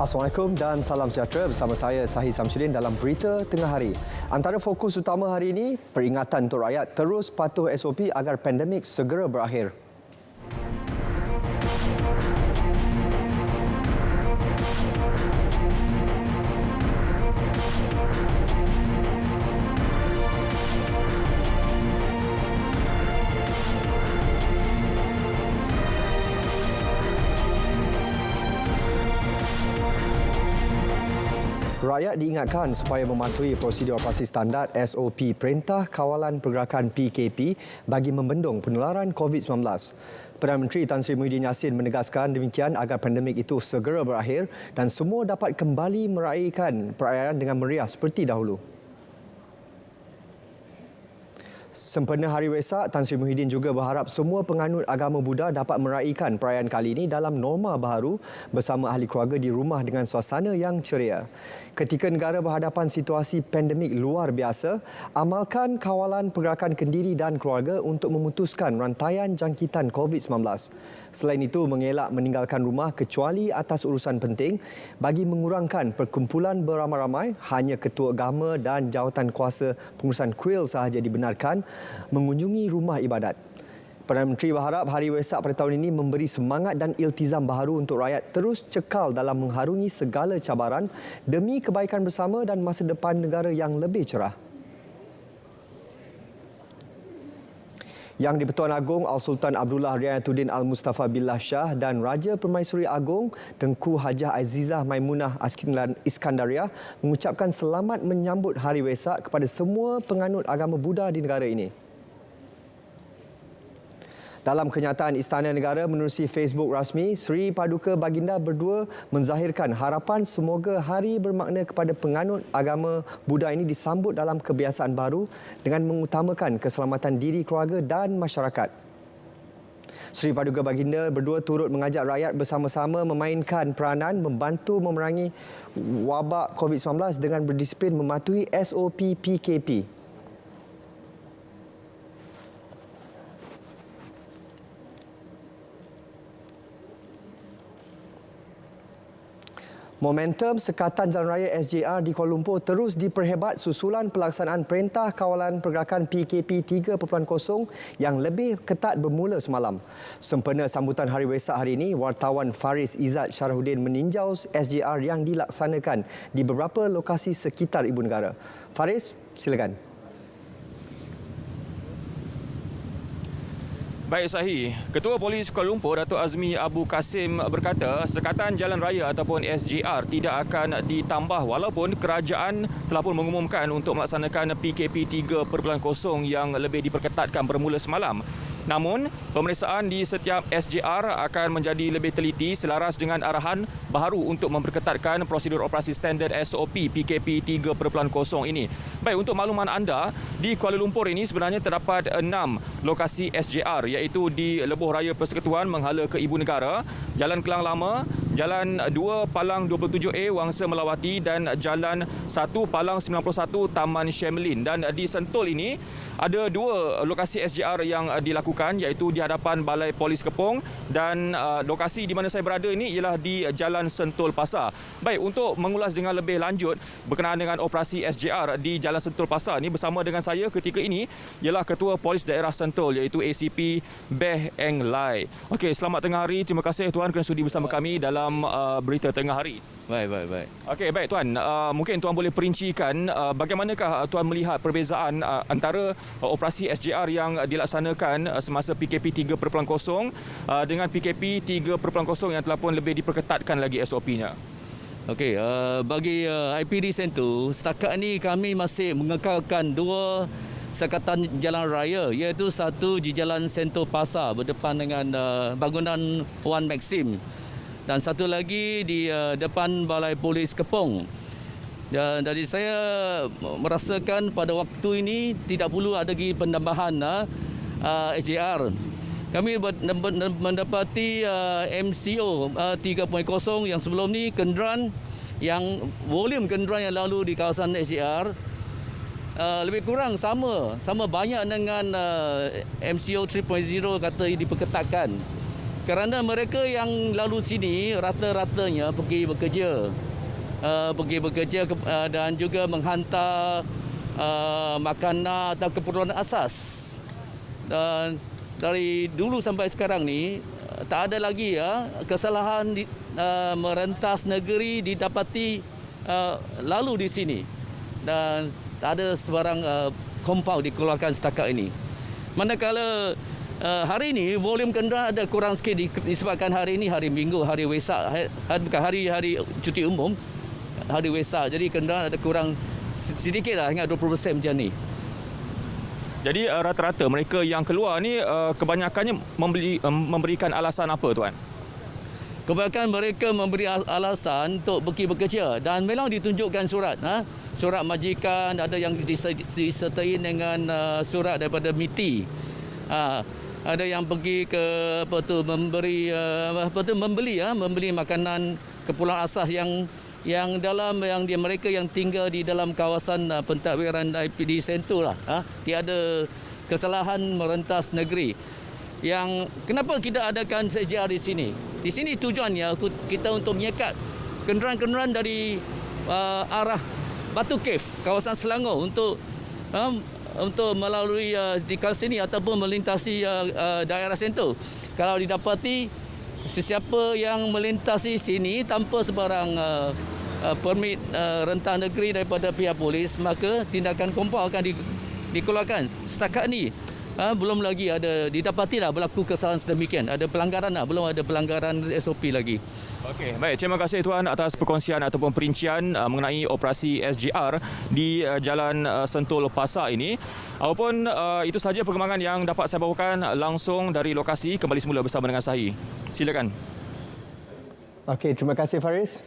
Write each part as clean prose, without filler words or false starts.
Assalamualaikum dan salam sejahtera bersama saya Sahih Samsudin dalam Berita Tengah Hari. Antara fokus utama hari ini, peringatan untuk rakyat terus patuh SOP agar pandemik segera berakhir. Rakyat diingatkan supaya mematuhi prosedur operasi standard SOP Perintah Kawalan Pergerakan PKP bagi membendung penularan COVID-19. Perdana Menteri Tan Sri Muhyiddin Yassin menegaskan demikian agar pandemik itu segera berakhir dan semua dapat kembali meraihkan perayaan dengan meriah seperti dahulu. Sempena Hari Wesak, Tan Sri Muhyiddin juga berharap semua penganut agama Buddha dapat meraihkan perayaan kali ini dalam norma baharu bersama ahli keluarga di rumah dengan suasana yang ceria. Ketika negara berhadapan situasi pandemik luar biasa, amalkan kawalan pergerakan kendiri dan keluarga untuk memutuskan rantaian jangkitan COVID-19. Selain itu, mengelak meninggalkan rumah kecuali atas urusan penting bagi mengurangkan perkumpulan beramai-ramai, hanya ketua agama dan jawatan kuasa pengurusan kuil sahaja dibenarkan mengunjungi rumah ibadat. Perdana Menteri berharap Hari Wesak pada tahun ini memberi semangat dan iltizam baharu untuk rakyat terus cekal dalam mengharungi segala cabaran demi kebaikan bersama dan masa depan negara yang lebih cerah. Yang di-Pertuan Agong Al-Sultan Abdullah Riayatuddin Al-Mustafa Billah Shah dan Raja Permaisuri Agong Tengku Hajah Azizah Maimunah Iskandariah mengucapkan selamat menyambut Hari Wesak kepada semua penganut agama Buddha di negara ini. Dalam kenyataan Istana Negara menerusi Facebook rasmi, Sri Paduka Baginda berdua menzahirkan harapan semoga hari bermakna kepada penganut agama Buddha ini disambut dalam kebiasaan baru dengan mengutamakan keselamatan diri keluarga dan masyarakat. Sri Paduka Baginda berdua turut mengajak rakyat bersama-sama memainkan peranan membantu memerangi wabak COVID-19 dengan berdisiplin mematuhi SOP PKP. Momentum Sekatan Jalan Raya SJR di Kuala Lumpur terus diperhebat susulan pelaksanaan Perintah Kawalan Pergerakan PKP 3.0 yang lebih ketat bermula semalam. Sempena sambutan Hari Wesak hari ini, wartawan Faris Izzat Syarahuddin meninjau SJR yang dilaksanakan di beberapa lokasi sekitar Ibu Negara. Faris, silakan. Baik Sahih, Ketua Polis Kuala Lumpur Datuk Azmi Abu Kasim berkata sekatan jalan raya ataupun SJR tidak akan ditambah walaupun kerajaan telah pun mengumumkan untuk melaksanakan PKP 3.0 yang lebih diperketatkan bermula semalam. Namun, pemeriksaan di setiap SJR akan menjadi lebih teliti selaras dengan arahan baharu untuk memperketatkan prosedur operasi standard SOP PKP 3.0 ini. Baik, untuk makluman anda, di Kuala Lumpur ini sebenarnya terdapat 6 lokasi SJR iaitu di Lebuh Raya Persekutuan menghala ke Ibu Negara, Jalan Kelang Lama, Jalan 2 Palang 27A Wangsa Melawati dan Jalan 1 Palang 91 Taman Shemlin. Dan di Sentul ini ada 2 lokasi SJR yang dilakukan iaitu di hadapan Balai Polis Kepong dan lokasi di mana saya berada ini ialah di Jalan Sentul Pasar. Baik, untuk mengulas dengan lebih lanjut berkenaan dengan operasi SJR di Jalan Sentul Pasar ini bersama dengan saya ketika ini ialah Ketua Polis Daerah Sentul iaitu ACP Beh Eng Lai. Okey, selamat tengah hari. Terima kasih Tuan kerana sudi bersama kami dalam Berita Tengah Hari. Baik. Okey, baik Tuan. Mungkin Tuan boleh perincikan bagaimanakah Tuan melihat perbezaan antara operasi SJR yang dilaksanakan semasa PKP 3.0 dengan PKP 3.0 yang telah pun lebih diperketatkan lagi SOP-nya. Okey, bagi IPD Sentul, setakat ini kami masih mengekalkan 2 sekatan jalan raya iaitu satu di Jalan Sentul Pasar berdepan dengan bangunan Wan Maxim dan satu lagi di depan Balai Polis Kepong. Dan dari saya merasakan pada waktu ini tidak perlu ada lagi penambahan SJR. Kami mendapati MCO 3.0 yang sebelum ni kenderaan yang volume kenderaan yang lalu di kawasan SJR lebih kurang sama banyak dengan MCO 3.0 kata diperketatkan. Kerana mereka yang lalu sini rata-ratanya pergi bekerja. Dan juga menghantar makanan atau keperluan asas. Dan dari dulu sampai sekarang ni tak ada lagi kesalahan merentas negeri didapati lalu di sini. Dan tak ada sebarang compound dikeluarkan setakat ini. Manakala hari ini volume kenderaan ada kurang sikit disebabkan hari ini hari Minggu, hari Wesak, bukan hari cuti umum, hari Wesak. Jadi kenderaan ada kurang sedikit lah, hingga 20% macam ni. Jadi rata-rata mereka yang keluar ni kebanyakannya memberikan alasan apa, Tuan? Kebanyakan mereka memberi alasan untuk pergi bekerja dan memang ditunjukkan surat. Surat majikan, ada yang disertai dengan surat daripada MITI. Ada yang pergi ke membeli makanan keperluan asas yang mereka yang tinggal di dalam kawasan pentadbiran IPD Sentul lah. Tiada kesalahan merentas negeri. Yang kenapa kita adakan SGR di sini? Di sini tujuannya kita untuk menyekat kenderaan-kenderaan dari arah Batu Cave, kawasan Selangor untuk melalui di kawasan sini ataupun melintasi daerah Sentul. Kalau didapati sesiapa yang melintasi sini tanpa sebarang permit rentang negeri daripada pihak polis, maka tindakan kompau akan dikeluarkan. Setakat ni belum lagi ada didapatilah berlaku kesalahan sedemikian. Ada pelanggaran belum ada pelanggaran SOP lagi. Okey, baik. Terima kasih Tuan atas perkongsian ataupun perincian mengenai operasi SGR di Jalan Sentul Pasar ini. Apapun itu sahaja perkembangan yang dapat saya bawakan langsung dari lokasi. Kembali semula bersama dengan Sahi. Silakan. Okey, terima kasih Faris.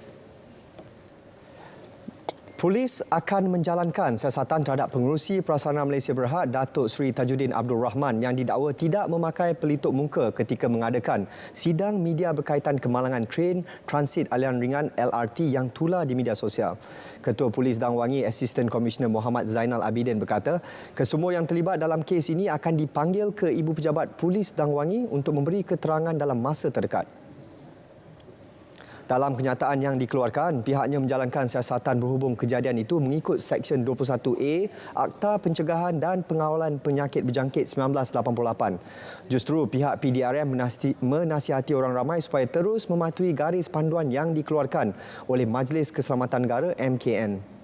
Polis akan menjalankan siasatan terhadap pengerusi Prasarana Malaysia Berhad Datuk Seri Tajuddin Abdul Rahman yang didakwa tidak memakai pelitup muka ketika mengadakan sidang media berkaitan kemalangan train transit aliran ringan LRT yang tular di media sosial. Ketua Polis Dang Wangi Asisten Komisioner Muhammad Zainal Abidin berkata, kesemua yang terlibat dalam kes ini akan dipanggil ke Ibu Pejabat Polis Dang Wangi untuk memberi keterangan dalam masa terdekat. Dalam kenyataan yang dikeluarkan, pihaknya menjalankan siasatan berhubung kejadian itu mengikut Seksyen 21A Akta Pencegahan dan Pengawalan Penyakit Berjangkit 1988. Justru pihak PDRM menasihati orang ramai supaya terus mematuhi garis panduan yang dikeluarkan oleh Majlis Keselamatan Negara MKN.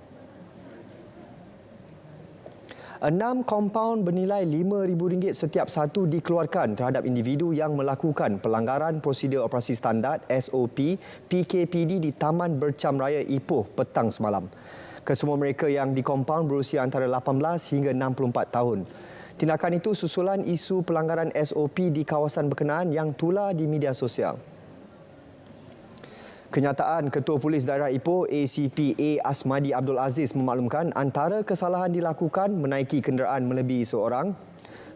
6 kompaun bernilai RM5,000 setiap satu dikeluarkan terhadap individu yang melakukan pelanggaran prosedur operasi standard SOP PKPD di Taman Bercam Raya Ipoh petang semalam. Kesemua mereka yang dikompaun berusia antara 18 hingga 64 tahun. Tindakan itu susulan isu pelanggaran SOP di kawasan berkenaan yang tular di media sosial. Kenyataan Ketua Polis Daerah Ipoh ACP A. Asmadi Abdul Aziz memaklumkan antara kesalahan dilakukan menaiki kenderaan melebihi seorang.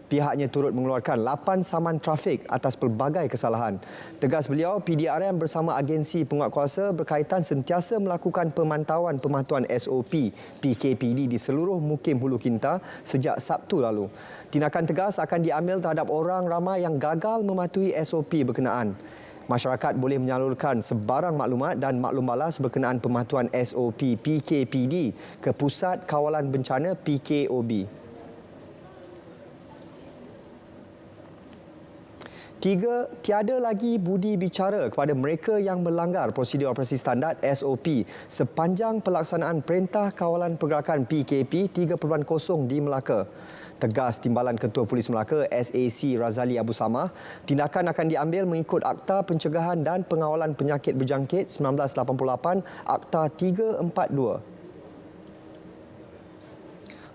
Pihaknya turut mengeluarkan 8 saman trafik atas pelbagai kesalahan. Tegas beliau, PDRM bersama agensi penguatkuasa berkaitan sentiasa melakukan pemantauan SOP PKPD di seluruh mukim Hulu Kinta sejak Sabtu lalu. Tindakan tegas akan diambil terhadap orang ramai yang gagal mematuhi SOP berkenaan. Masyarakat boleh menyalurkan sebarang maklumat dan maklum balas berkenaan pematuhan SOP PKPD ke Pusat Kawalan Bencana PKOB. 3. Tiada lagi budi bicara kepada mereka yang melanggar prosedur operasi standard SOP sepanjang pelaksanaan Perintah Kawalan Pergerakan PKP 3.0 di Melaka. Tegas Timbalan Ketua Polis Melaka SAC Razali Abu Samah, tindakan akan diambil mengikut Akta Pencegahan dan Pengawalan Penyakit Berjangkit 1988 Akta 342.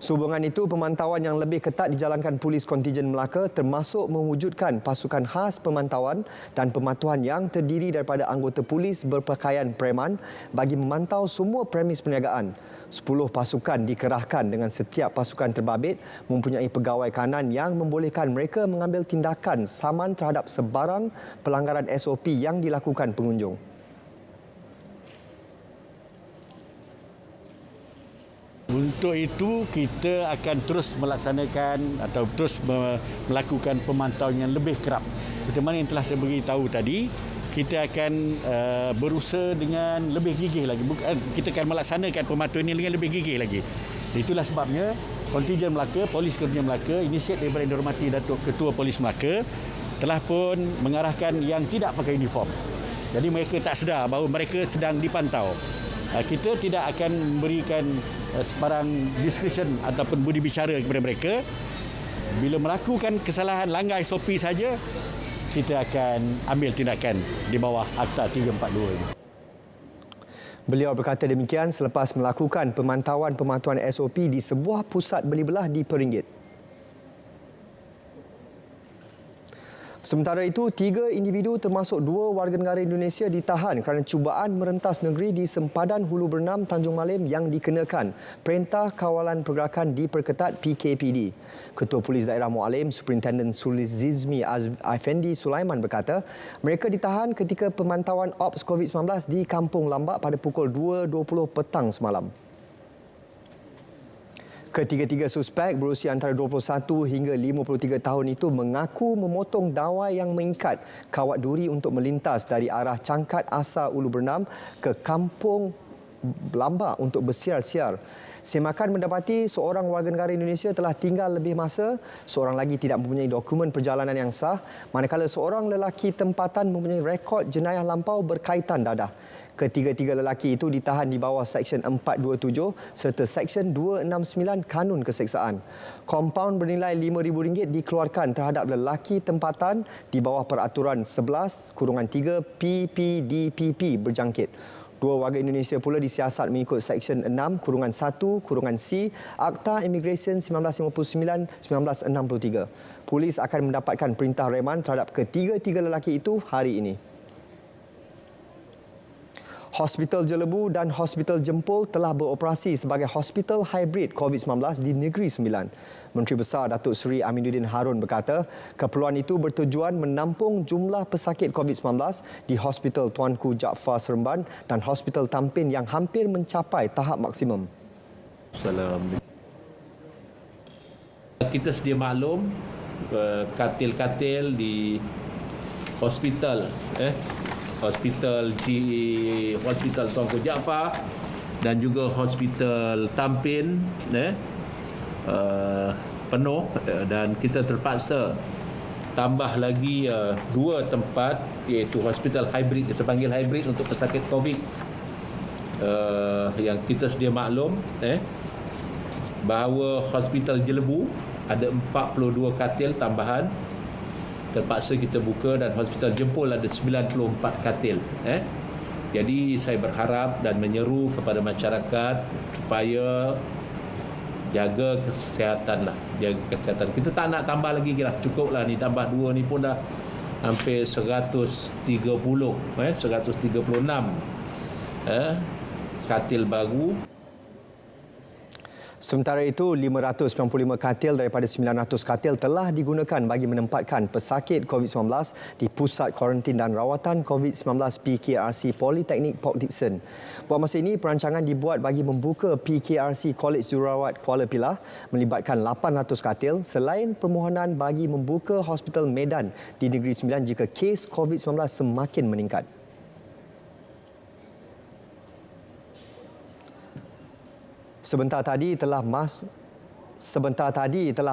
Sehubungan itu, pemantauan yang lebih ketat dijalankan Polis Kontijen Melaka termasuk mewujudkan pasukan khas pemantauan dan pematuhan yang terdiri daripada anggota polis berpakaian preman bagi memantau semua premis perniagaan. 10 pasukan dikerahkan dengan setiap pasukan terbabit mempunyai pegawai kanan yang membolehkan mereka mengambil tindakan saman terhadap sebarang pelanggaran SOP yang dilakukan pengunjung. Untuk itu, kita akan terus melaksanakan atau terus melakukan pemantauan yang lebih kerap seperti mana yang telah saya beritahu tadi, kita akan berusaha dengan lebih gigih lagi. Kita akan melaksanakan pemantauan ini dengan lebih gigih lagi. Itulah sebabnya kontingen Melaka, Polis Kontingen Melaka, inisiat daripada Yang Dihormati Datuk Ketua Polis Melaka, telah pun mengarahkan yang tidak pakai uniform. Jadi mereka tak sedar bahawa mereka sedang dipantau. Kita tidak akan memberikan sebarang discretion ataupun budi bicara kepada mereka. Bila melakukan kesalahan langgar SOP saja, kita akan ambil tindakan di bawah Akta 342 ini. Beliau berkata demikian selepas melakukan pemantauan SOP di sebuah pusat beli belah di Peringgit. Sementara itu, 3 individu termasuk 2 warga negara Indonesia ditahan kerana cubaan merentas negeri di sempadan Hulu Bernam Tanjung Malim yang dikenakan Perintah Kawalan Pergerakan Diperketat PKPD. Ketua Polis Daerah Mualim, Superintendent Sulizmi Effendi Sulaiman berkata, mereka ditahan ketika pemantauan Ops COVID-19 di Kampung Lambak pada pukul 2.20 petang semalam. Ketiga-tiga suspek berusia antara 21 hingga 53 tahun itu mengaku memotong dawai yang mengikat kawat duri untuk melintas dari arah Cangkat Asar Ulu Bernam ke Kampung Lambak untuk bersiar-siar. Semakan mendapati seorang warga negara Indonesia telah tinggal lebih masa, seorang lagi tidak mempunyai dokumen perjalanan yang sah, manakala seorang lelaki tempatan mempunyai rekod jenayah lampau berkaitan dadah. Ketiga-tiga lelaki itu ditahan di bawah Seksyen 427 serta Seksyen 269 Kanun Keseksaan. Kompaun bernilai RM5,000 dikeluarkan terhadap lelaki tempatan di bawah Peraturan 11/3 PPDPP berjangkit. 2 warga Indonesia pula disiasat mengikut Seksyen 6/1/C Akta Imigresen 1959-1963. Polis akan mendapatkan perintah reman terhadap ketiga-tiga lelaki itu hari ini. Hospital Jelebu dan Hospital Jempol telah beroperasi sebagai hospital hybrid COVID-19 di Negeri Sembilan. Menteri Besar Datuk Seri Aminuddin Harun berkata, keperluan itu bertujuan menampung jumlah pesakit COVID-19 di Hospital Tuanku Jaafar Seremban dan Hospital Tampin yang hampir mencapai tahap maksimum. Kita sedia maklum katil-katil di hospital Hospital Tuanku Jaafar dan juga Hospital Tampin penuh, dan kita terpaksa tambah lagi 2 tempat, iaitu hospital hybrid, kita panggil hybrid untuk pesakit COVID, yang kita sedia maklum bahawa Hospital Jelebu ada 42 katil tambahan terpaksa kita buka, dan Hospital Jempol ada 94 katil. Jadi saya berharap dan menyeru kepada masyarakat supaya jaga kesihatan lah, jaga kesihatan. Kita tak nak tambah lagi lah, cukup lah ni, tambah 2 ni pun dah hampir 136 katil baru. Sementara itu, 595 katil daripada 900 katil telah digunakan bagi menempatkan pesakit COVID-19 di Pusat Kuarantin dan Rawatan COVID-19 PKRC Politeknik Port Dickson. Buat masa ini, perancangan dibuat bagi membuka PKRC College Jururawat Kuala Pilah melibatkan 800 katil selain permohonan bagi membuka Hospital Medan di Negeri Sembilan jika kes COVID-19 semakin meningkat. Sebentar tadi telah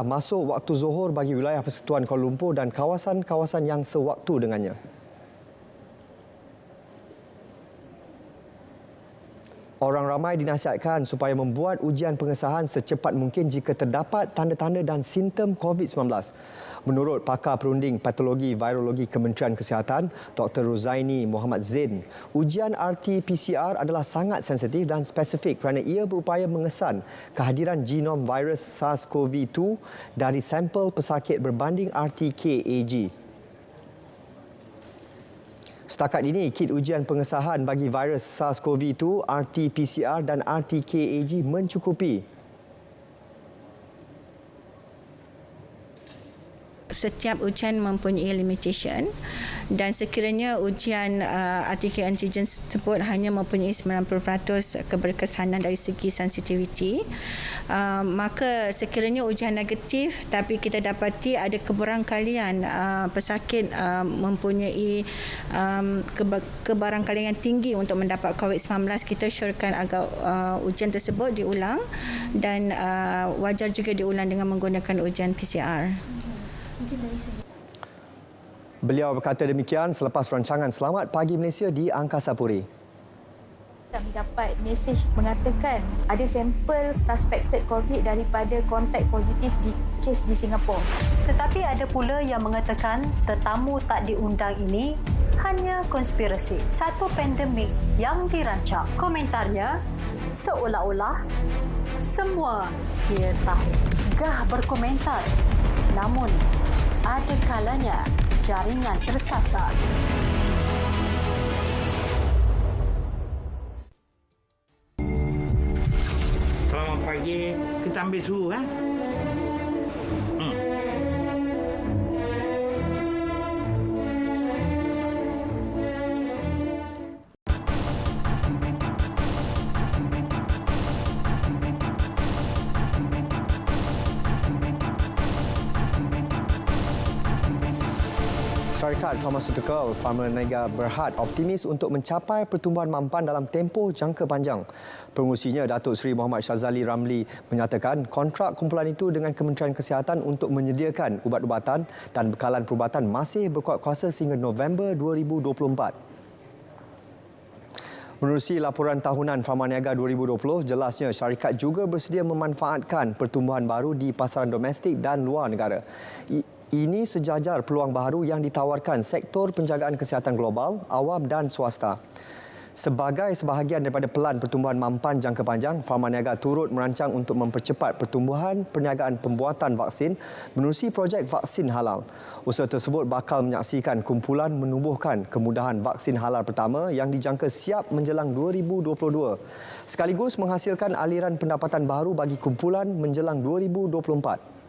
masuk waktu zuhur bagi wilayah Persekutuan Kuala Lumpur dan kawasan-kawasan yang sewaktu dengannya. Orang ramai dinasihatkan supaya membuat ujian pengesahan secepat mungkin jika terdapat tanda-tanda dan simptom COVID-19. Menurut pakar perunding patologi virologi Kementerian Kesihatan, Dr. Rozaini Muhammad Zain, ujian RT-PCR adalah sangat sensitif dan spesifik kerana ia berupaya mengesan kehadiran genom virus SARS-CoV-2 dari sampel pesakit berbanding RT-KAG. Setakat ini, kit ujian pengesahan bagi virus SARS-CoV-2, RT-PCR dan RT-KAG mencukupi. Setiap ujian mempunyai limitation dan sekiranya ujian RTK antigen tersebut hanya mempunyai 90% keberkesanan dari segi sensitiviti, maka sekiranya ujian negatif tapi kita dapati ada kebarangkalian pesakit mempunyai kebarangkalian tinggi untuk mendapat COVID-19, kita syorkan agar ujian tersebut diulang dan wajar juga diulang dengan menggunakan ujian PCR. Beliau berkata demikian selepas rancangan Selamat Pagi Malaysia di Angkasa Puri. Kami dapat mesej mengatakan ada sampel suspected COVID daripada kontak positif di kes di Singapura. Tetapi ada pula yang mengatakan tetamu tak diundang ini hanya konspirasi. Satu pandemik yang dirancang. Komentarnya, seolah-olah semua dia tahu. Gah berkomentar, namun ada kalanya jaringan tersasar. Selamat pagi, kita ambil suhu kan? Syarikat Pharmaceutical Pharmanega Berhad optimis untuk mencapai pertumbuhan mampan dalam tempoh jangka panjang. Pengurusinya Datuk Seri Muhammad Syazali Ramli menyatakan kontrak kumpulan itu dengan Kementerian Kesihatan untuk menyediakan ubat-ubatan dan bekalan perubatan masih berkuat kuasa sehingga November 2024. Menerusi laporan tahunan Pharmanega 2020, jelasnya syarikat juga bersedia memanfaatkan pertumbuhan baru di pasaran domestik dan luar negara. Ini sejajar peluang baru yang ditawarkan sektor penjagaan kesihatan global, awam dan swasta. Sebagai sebahagian daripada pelan pertumbuhan mampan jangka panjang, Pharmanega turut merancang untuk mempercepat pertumbuhan perniagaan pembuatan vaksin menerusi projek vaksin halal. Usaha tersebut bakal menyaksikan kumpulan menubuhkan kemudahan vaksin halal pertama yang dijangka siap menjelang 2022. Sekaligus menghasilkan aliran pendapatan baru bagi kumpulan menjelang 2024.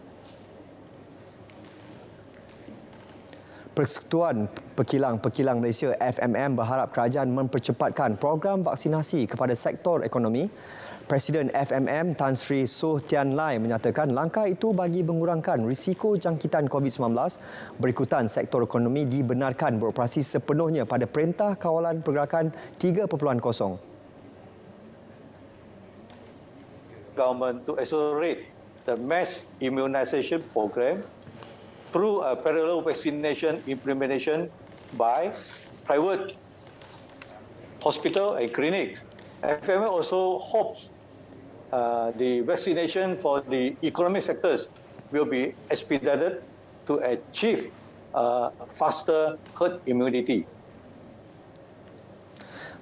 Persekutuan Pekilang-Pekilang Malaysia FMM berharap kerajaan mempercepatkan program vaksinasi kepada sektor ekonomi. Presiden FMM Tan Sri Soh Tian Lai menyatakan langkah itu bagi mengurangkan risiko jangkitan COVID-19 berikutan sektor ekonomi dibenarkan beroperasi sepenuhnya pada Perintah Kawalan Pergerakan 3.0. Government to accelerate the mass immunization program through a parallel vaccination implementation by private hospital and clinics. FMM also hopes the vaccination for the economic sectors will be expedited to achieve faster herd immunity.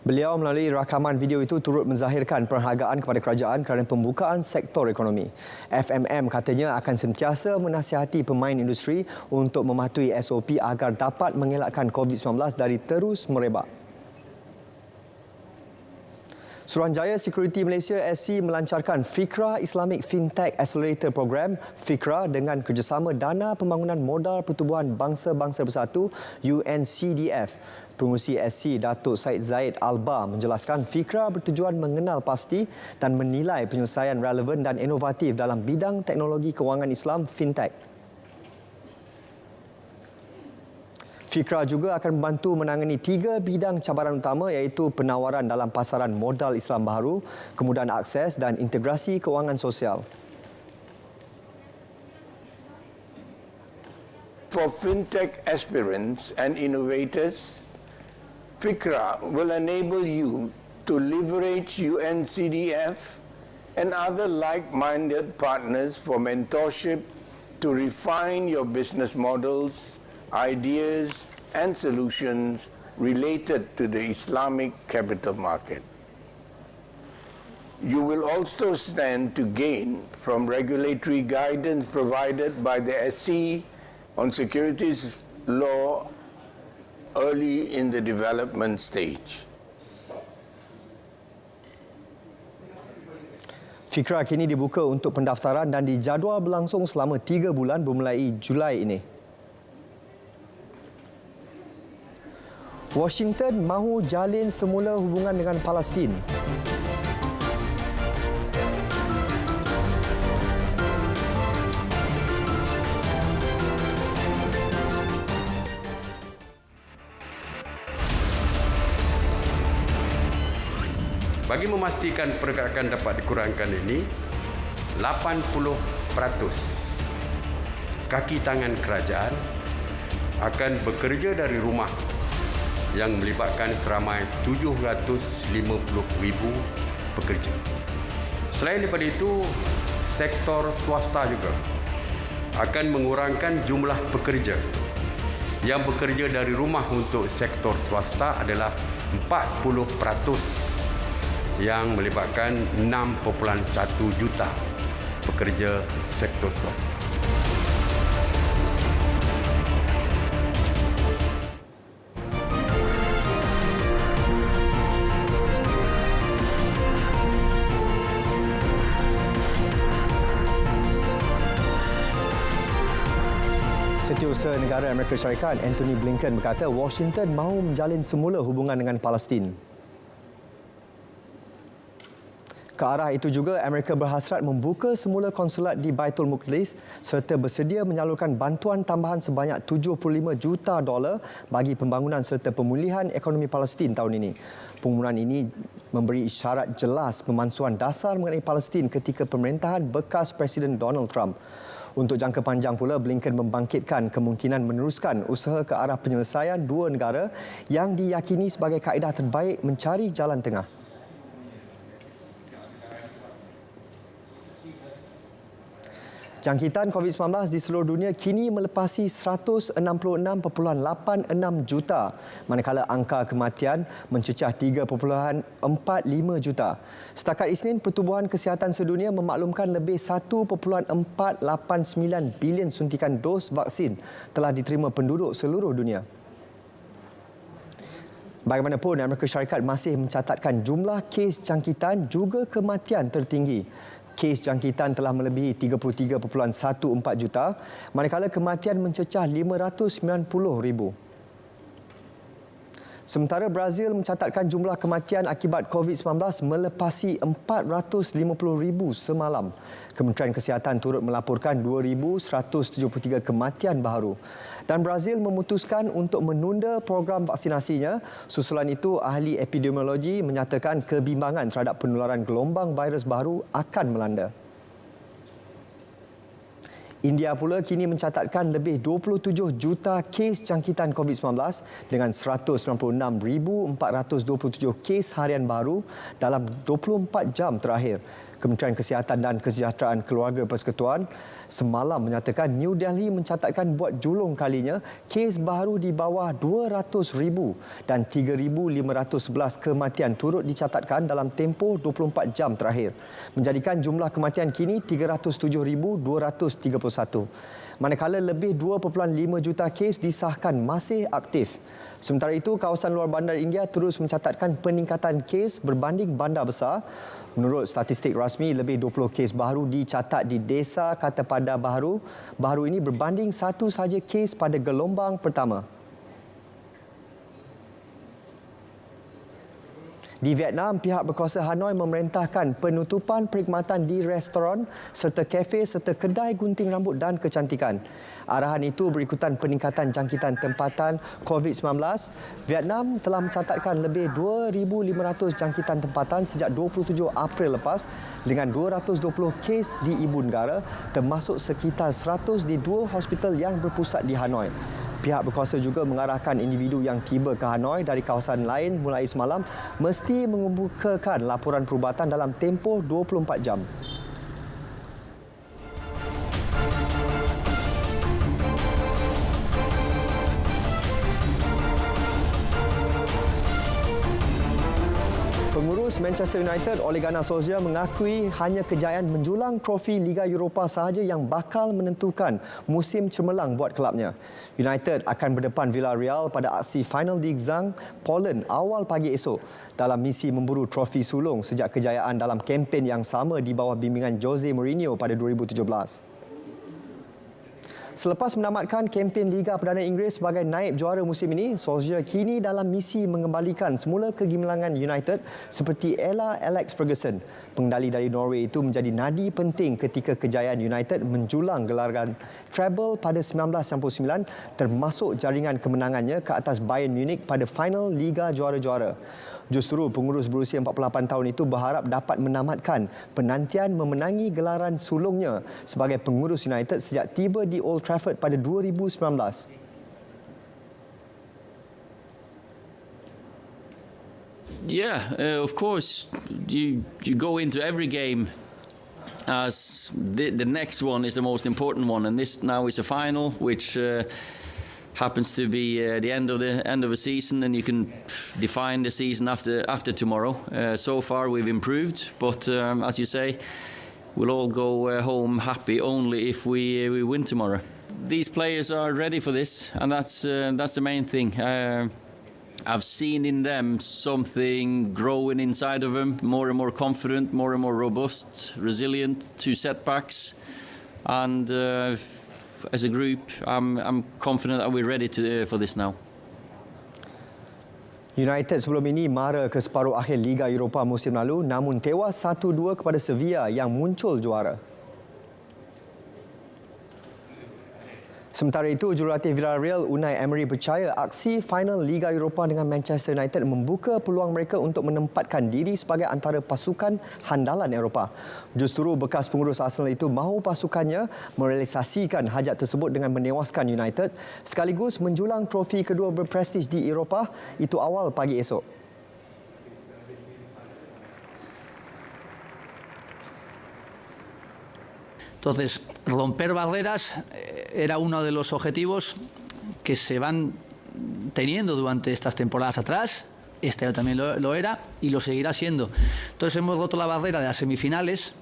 Beliau melalui rakaman video itu turut menzahirkan penghargaan kepada kerajaan kerana pembukaan sektor ekonomi. FMM katanya akan sentiasa menasihati pemain industri untuk mematuhi SOP agar dapat mengelakkan COVID-19 dari terus merebak. Suruhanjaya Security Malaysia SC melancarkan Fikra Islamic Fintech Accelerator Program Fikra dengan kerjasama Dana Pembangunan Modal Pertubuhan Bangsa-Bangsa Bersatu UNCDF. Pengurusi SC Datuk Said Zaid Alba menjelaskan Fikra bertujuan mengenal pasti dan menilai penyelesaian relevan dan inovatif dalam bidang teknologi kewangan Islam fintech. Fikra juga akan membantu menangani 3 bidang cabaran utama iaitu penawaran dalam pasaran modal Islam baharu, kemudahan akses dan integrasi kewangan sosial. For fintech aspirants and innovators, Fikra will enable you to leverage UNCDF and other like-minded partners for mentorship to refine your business models, ideas and solutions related to the Islamic capital market. You will also stand to gain from regulatory guidance provided by the SC on securities law early in the development stage. Fikra kini dibuka untuk pendaftaran dan dijadual berlangsung selama 3 bulan bermulai Julai ini. Washington mahu jalin semula hubungan dengan Palestin. Bagi memastikan pergerakan dapat dikurangkan ini, 80% kaki tangan kerajaan akan bekerja dari rumah yang melibatkan seramai 750,000 pekerja. Selain daripada itu, sektor swasta juga akan mengurangkan jumlah pekerja. Yang bekerja dari rumah untuk sektor swasta adalah 40%. Yang melibatkan 6.1 juta pekerja sektor swasta. Setiausaha Negara Amerika Syarikat Anthony Blinken berkata Washington mahu menjalin semula hubungan dengan Palestin. Ke arah itu juga, Amerika berhasrat membuka semula konsulat di Baitul Muqaddis serta bersedia menyalurkan bantuan tambahan sebanyak $75 juta bagi pembangunan serta pemulihan ekonomi Palestin tahun ini. Pengumuman ini memberi isyarat jelas pemansuhan dasar mengenai Palestin ketika pemerintahan bekas Presiden Donald Trump. Untuk jangka panjang pula, Blinken membangkitkan kemungkinan meneruskan usaha ke arah penyelesaian dua negara yang diyakini sebagai kaedah terbaik mencari jalan tengah. Jangkitan COVID-19 di seluruh dunia kini melepasi 166.86 juta, manakala angka kematian mencecah 3.45 juta. Setakat Isnin, Pertubuhan Kesihatan Sedunia memaklumkan lebih 1.489 bilion suntikan dos vaksin telah diterima penduduk seluruh dunia. Bagaimanapun, Amerika Syarikat masih mencatatkan jumlah kes jangkitan juga kematian tertinggi. Kes jangkitan telah melebihi 33.14 juta, manakala kematian mencecah 590,000. Sementara Brazil mencatatkan jumlah kematian akibat COVID-19 melepasi 450,000 semalam. Kementerian Kesihatan turut melaporkan 2,173 kematian baru. Dan Brazil memutuskan untuk menunda program vaksinasinya. Susulan itu, ahli epidemiologi menyatakan kebimbangan terhadap penularan gelombang virus baru akan melanda. India pula kini mencatatkan lebih 27 juta kes jangkitan COVID-19 dengan 196,427 kes harian baru dalam 24 jam terakhir. Kementerian Kesihatan dan Kesejahteraan Keluarga Persekutuan semalam menyatakan New Delhi mencatatkan buat julung kalinya kes baru di bawah 200,000 dan 3,511 kematian turut dicatatkan dalam tempoh 24 jam terakhir, menjadikan jumlah kematian kini 307,231. Manakala lebih 2.5 juta kes disahkan masih aktif. Sementara itu, kawasan luar bandar India terus mencatatkan peningkatan kes berbanding bandar besar. Menurut statistik rasmi, lebih 20 kes baru dicatat di Desa Katapada Baharu. Baharu ini berbanding satu sahaja kes pada gelombang pertama. Di Vietnam, pihak berkuasa Hanoi memerintahkan penutupan perkhidmatan di restoran serta kafe serta kedai gunting rambut dan kecantikan. Arahan itu berikutan peningkatan jangkitan tempatan COVID-19. Vietnam telah mencatatkan lebih 2,500 jangkitan tempatan sejak 27 April lepas dengan 220 kes di ibu negara, termasuk sekitar 100 di dua hospital yang berpusat di Hanoi. Pihak berkuasa juga mengarahkan individu yang tiba ke Hanoi dari kawasan lain mulai semalam mesti mengemukakan laporan perubatan dalam tempoh 24 jam. Pengurus Manchester United Ole Gunnar Solskjaer mengakui hanya kejayaan menjulang trofi Liga Eropah sahaja yang bakal menentukan musim cemerlang buat kelabnya. United akan berdepan Villarreal pada aksi final di Gdańsk, Poland awal pagi esok dalam misi memburu trofi sulung sejak kejayaan dalam kempen yang sama di bawah bimbingan Jose Mourinho pada 2017. Selepas menamatkan kempen Liga Perdana Inggeris sebagai naib juara musim ini, Solskjaer kini dalam misi mengembalikan semula kegemilangan United seperti era Alex Ferguson. Pengendali dari Norway itu menjadi nadi penting ketika kejayaan United menjulang gelaran treble pada 1999 termasuk jaringan kemenangannya ke atas Bayern Munich pada final Liga Juara-Juara. Justru pengurus berusia 48 tahun itu berharap dapat menamatkan penantian memenangi gelaran sulungnya sebagai pengurus United sejak tiba di Old Trafford pada 2019. Yeah, of course, you go into every game as the next one is the most important one, and this now is a final, which happens to be the end of a season, and you can define the season after tomorrow. So far, we've improved, but as you say, we'll all go home happy only if we win tomorrow. These players are ready for this, and that's the main thing. I've seen in them something growing inside of them, more and more confident, more and more robust, resilient to setbacks, and as a group, I'm confident that we're ready for this now. United sebelum ini mara ke separuh akhir Liga Eropah musim lalu namun tewas 1-2 kepada Sevilla yang muncul juara. Sementara itu, jurulatih Villarreal Unai Emery percaya aksi final Liga Eropah dengan Manchester United membuka peluang mereka untuk menempatkan diri sebagai antara pasukan handalan Eropah. Justru bekas pengurus Arsenal itu mahu pasukannya merealisasikan hajat tersebut dengan menewaskan United sekaligus menjulang trofi kedua berprestij di Eropah itu awal pagi esok. Entonces, romper barreras era uno de los objetivos que se van teniendo durante estas temporadas atrás. Este año también lo era y lo seguirá siendo. Entonces, hemos roto la barrera de las semifinales,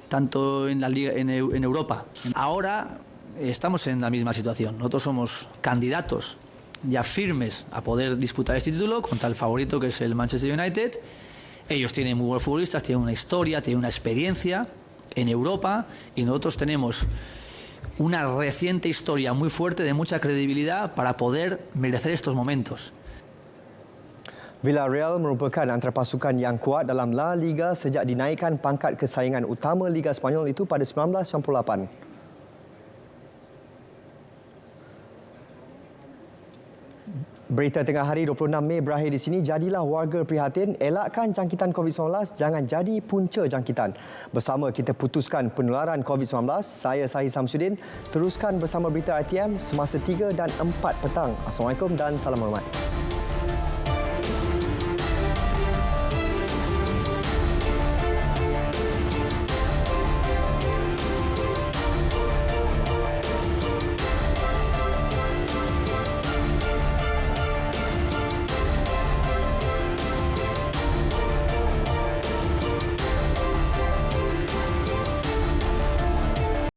tanto en la Liga, en Europa. Ahora estamos en la misma situación. Nosotros somos candidatos ya firmes a poder disputar este título contra el favorito que es el Manchester United. Ellos tienen muy buenos futbolistas, tienen una historia, tienen una experiencia en Europa y nosotros tenemos una reciente historia muy fuerte de mucha credibilidad para poder merecer estos momentos. Villarreal merupakan antara pasukan yang kuat dalam La Liga sejak dinaikkan pangkat kesayangan utama Liga Spanyol itu pada 1998. Berita tengah hari 26 Mei berakhir di sini. Jadilah warga prihatin, elakkan jangkitan COVID-19, jangan jadi punca jangkitan. Bersama kita putuskan penularan COVID-19. Saya Sahih Samsudin. Teruskan bersama berita ITM semasa 3 dan 4 petang. Assalamualaikum dan salam hormat.